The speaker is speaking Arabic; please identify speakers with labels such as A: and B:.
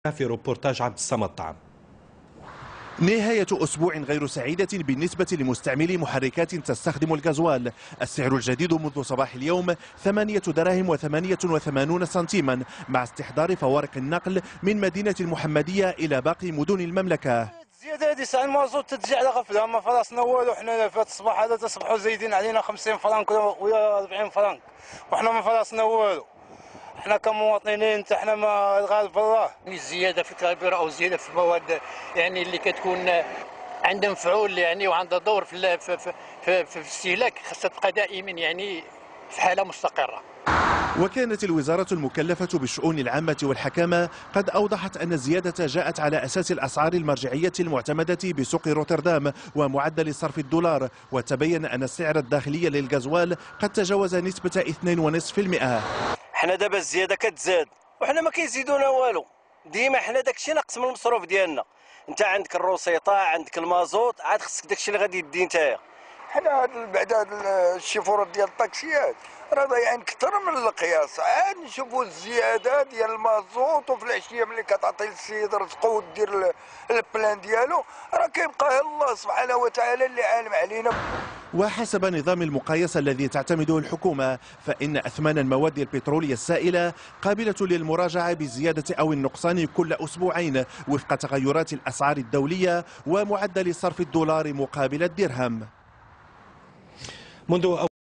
A: في روبورتاج عبد الصمد طعم.
B: نهاية أسبوع غير سعيدة بالنسبة لمستعملي محركات تستخدم الغازوال. السعر الجديد منذ صباح اليوم 8 دراهم و88 سنتيما، مع استحضار فوارق النقل من مدينة المحمدية إلى باقي مدن المملكة.
C: الزيادة هذه ساعة المازوت تجي على غفلة، ما فرصنا والو. حنا فات الصباح هذا تصبحوا زايدين علينا 50 فرنك ولا 40 فرنك، وحنا ما فرصنا والو. احنا كمواطنين حنا ما الغالب الله.
D: الزياده في الكاربير او الزياده في المواد يعني اللي كتكون عندها مفعول يعني وعندها دور في الاستهلاك، خاصها تبقى دائما يعني في حاله مستقره.
B: وكانت الوزارة المكلفة بالشؤون العامة والحكامة قد أوضحت أن الزيادة جاءت على أساس الأسعار المرجعية المعتمدة بسوق روتردام ومعدل صرف الدولار، وتبين أن السعر الداخلي للغازوال قد تجاوز نسبة 2.5%.
C: حنا دابا الزيادة كتزاد وحنا ما كيزيدونا والو، ديما حنا داكشي ناقص من المصروف ديالنا. انت عندك الروسيطة، عندك المازوت، عاد خصك داكشي اللي غادي يدي نتايا.
E: حنا بعد هاد الشيفورات ديال الطاكسيات راه ضايعين كثر من القياس. عاد نشوفوا الزياده ديال المازوت، وفي العشيه ملي كتعطي للسيد رزقه ودير البلان ديالو راه كيبقى الله سبحانه وتعالى اللي عالم علينا.
B: وحسب نظام المقايسة الذي تعتمده الحكومة، فإن أثمان المواد البترولية السائلة قابلة للمراجعة بالزيادة أو النقصان كل أسبوعين وفق تغيرات الأسعار الدولية ومعدل صرف الدولار مقابل الدرهم.
A: منذ